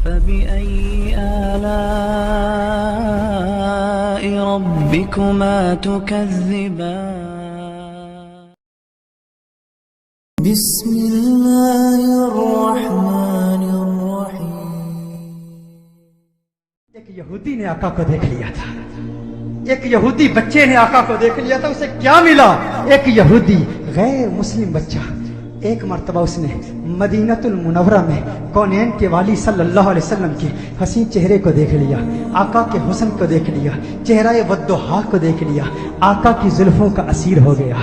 فبأي آلاء ربكما تكذبان بسم الله الرحمن الرحيم. ایک یہودی نے آقا کو دیکھ لیا تھا، ایک یہودی بچے نے آقا کو دیکھ لیا تھا. اسے کیا ملا؟ ایک یہودی غیر مسلم بچہ ایک مرتبہ اس نے مدینہ المنورہ میں کونین کے والی صلی اللہ علیہ وسلم کے حسین چہرے کو دیکھ لیا، آقا کے حسن کو دیکھ لیا، چہرہ والضحیٰ کو دیکھ لیا، آقا کی زلفوں کا اسیر ہو گیا،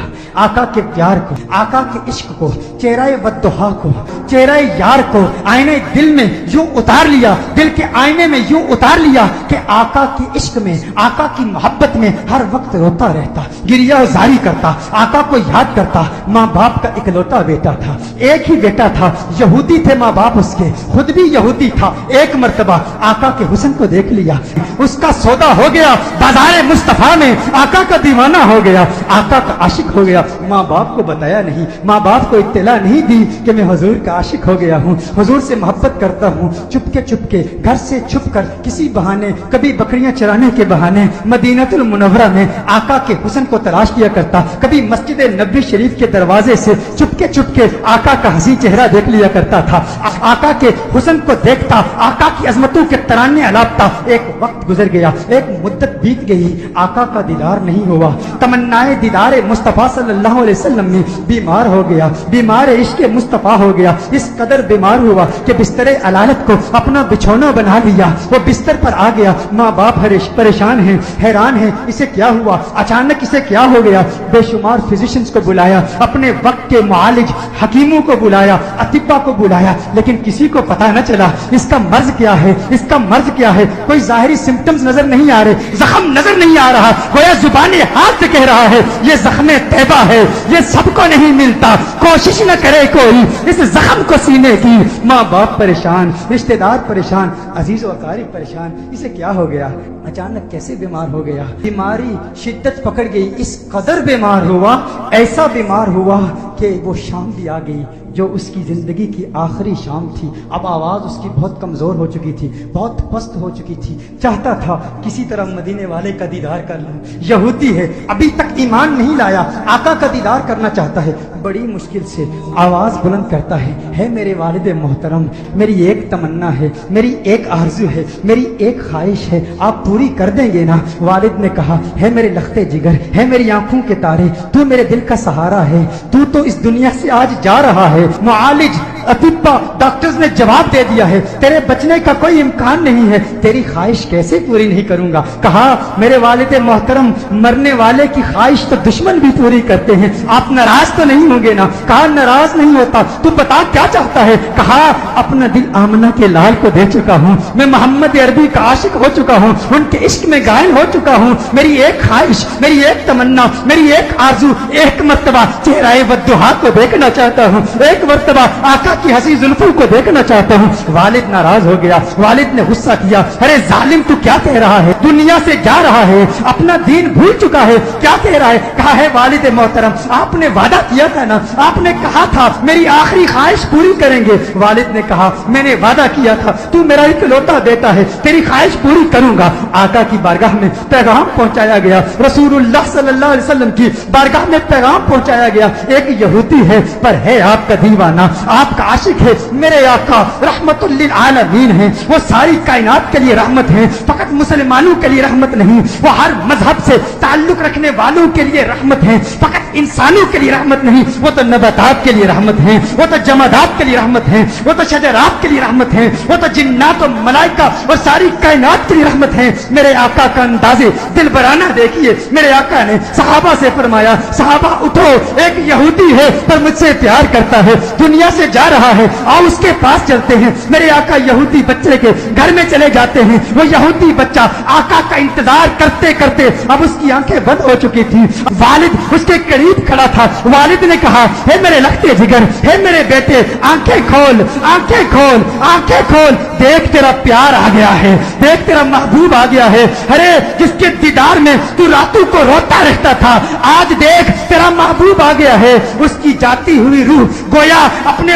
آقا کے پیار کو، آقا کے عشق کو، چہرہ والضحیٰ کو، چہرہ یار کو آئینے دل میں یوں اتار لیا، دل کے آئینے میں یوں اتار لیا کہ آقا کی عشق میں، آقا کی محبت میں ہر وقت روتا رہتا، گریہ زاری کرتا، آقا کو یاد کرتا. ماں باپ کا اکلوتا بیٹا تھا، ایک ہی بیٹا تھا، یہودی تھے ماں باپ اس کے، خود بھی یہودی تھا. ایک مرتبہ آقا کے حسن کو دیکھ لیا، اس کا سودا ہو گیا، بازار مصطفیٰ میں آقا کا دیوانہ ہو گیا، آقا کا عاشق ہو گیا. ماں باپ کو بتایا نہیں، ماں باپ کو اطلاع نہیں دی کہ میں حضور کا عاشق ہو گیا ہوں، حضور سے محبت کرتا ہوں. چپکے چپکے گھر سے چھپ کر کسی بہانے، کبھی بکریاں چرانے کے بہانے مدینہ المنورہ میں آقا کے حسن کو تلاش کیا کرتا، کبھی مسجد نبوی شریف کے دروازے سے چپکے چپکے آقا کا حسین چہرہ دیکھ لیا کرتا تھا، آقا کے حسن کو دیکھتا، آقا کی عظمتوں کے ترانے الاپتا. ایک وقت گزر گیا، ایک مدت بیت گئی، آقا کا دیدار نہیں ہوا. تمنائے دیدار مصطفیٰ صلی اللہ علیہ وسلم میں بیمار ہو گیا، بیمار عشق مصطفیٰ ہو گیا. اس قدر بیمار ہوا کہ بستر علالت کو اپنا بچھونا بنا لیا. وہ بستر پر آ گیا، ماں باپ پریشان ہیں، حیران ہیں، اسے کیا ہوا، اچانک اسے کیا ہو گیا. بے شمار فزیشنز کو بلایا، اپنے وقت کے معالج حکیموں کو بلایا، اطباء کو بلایا، لیکن کسی کو پتہ نہ چلا اس کا مرض کیا ہے، اس کا مرض کیا ہے. کوئی ظاہری سمپٹمز نظر نہیں آ رہے، زخم نظر نہیں آ رہا. گویا زبان حال سے کہہ رہا ہے یہ زخم طیبہ ہے، یہ سب کو نہیں ملتا، کوشش نہ کرے کوئی اس زخم کو سینے کی. ماں باپ پریشان، رشتہ دار پریشان، عزیز و اقارب پریشان. اسے کیا ہو گیا، اچانک کیسے بیمار ہو گیا. بیماری شدت پکڑ گئی، اس قدر بیمار ہوا، ایسا بیمار ہوا کہ وہ شام بھی آ گئی جو اس کی زندگی کی آخری شام تھی. اب آواز اس کی بہت کمزور ہو چکی تھی، بہت پست ہو چکی تھی. چاہتا تھا کسی طرح مدینے والے کا دیدار کر لوں. یہودی ہے، ابھی تک ایمان نہیں لایا، آقا کا دیدار کرنا چاہتا ہے. بڑی مشکل سے آواز بلند کرتا ہے میرے والد محترم، میری ایک تمنا ہے، میری ایک آرزو ہے، میری ایک خواہش ہے، آپ پوری کر دیں گے نا؟ والد نے کہا ہے میرے لختے جگر، ہے میری آنکھوں کے تارے، تو میرے دل کا سہارا ہے، تو اس دنیا سے آج جا رہا ہے. معالج اطباء ڈاکٹرز نے جواب دے دیا ہے تیرے بچنے کا کوئی امکان نہیں ہے، تیری خواہش کیسے پوری نہیں کروں گا؟ کہا میرے والد محترم، مرنے والے کی خواہش تو دشمن بھی پوری کرتے ہیں، آپ ناراض تو نہیں ہوں گے نا؟ کہا ناراض نہیں ہوتا، تو بتا کیا چاہتا ہے؟ کہا اپنا دل آمنہ کے لال کو دے چکا ہوں، میں محمد عربی کا عاشق ہو چکا ہوں، ان کے عشق میں گائل ہو چکا ہوں. میری ایک خواہش، میری ایک تمنا، میری ایک آرزو، ایک مرتبہ چہرہ والضحیٰ کو دیکھنا چاہتا ہوں، ایک مرتبہ آقا کی حسین زلفوں کو دیکھنا چاہتا ہوں. والد ناراض ہو گیا، والد نے غصہ کیا، ارے ظالم تو کیا کہہ رہا ہے، دنیا سے جا رہا ہے، اپنا دین بھول چکا ہے، کیا کہہ رہا ہے؟ کہا ہے والد محترم آپ نے وعدہ کیا تھا نا، آپ نے کہا تھا میری آخری خواہش پوری کریں گے. والد نے کہا میں نے وعدہ کیا تھا، تو میرا اکلوتا بیٹا ہے، تیری خواہش پوری کروں گا. آقا کی بارگاہ میں پیغام پہنچایا گیا، رسول اللہ صلی اللہ علیہ وسلم کی بارگاہ میں پیغام پہنچایا گیا. ایک یہودی ہے پر ہے آپ کا دیوانہ، آپ کا عاشق ہے. میرے آقا رحمت للعالمین ہیں، وہ ساری کائنات کے لیے رحمت ہیں، فقط مسلمانوں کے لیے رحمت نہیں، وہ ہر مذہب سے تعلق رکھنے والوں کے لیے رحمت ہیں، فقط انسانوں کے لیے رحمت نہیں، وہ تو نباتات کے لیے رحمت ہیں، وہ تو جمادات کے لیے رحمت ہیں، وہ تو شجرات کے لیے رحمت ہیں، وہ تو جنات و ملائکہ اور ساری کائنات کے لیے رحمت ہیں. میرے آقا کا انداز دل برانہ دیکھیے. میرے آقا نے صحابہ سے فرمایا صحابہ اٹھو، ایک یہودی ہے پر مجھ سے پیار کرتا ہے، دنیا سے جا رہا ہے، آؤ اس کے پاس چلتے ہیں. میرے آقا یہودی بچے کے گھر میں چلے جاتے ہیں. وہ یہودی بچہ آقا کا انتظار کرتے کرتے اب اس کی آنکھیں بند ہو چکی تھی. والد اس کے قریب کھڑا تھا. والد نے کہا ہے میرے لختے جگر، ہے میرے بیٹے، آنکھیں کھول، آنکھیں کھول، آنکھیں کھول، دیکھ تیرا پیار آ گیا ہے، دیکھ تیرا محبوب آ گیا ہے. ارے جس کے دیدار میں تو راتوں کو روتا رہتا تھا، آج دیکھ تیرا محبوب آ گیا ہے. اس کی جاتی ہوئی روح گویا اپنے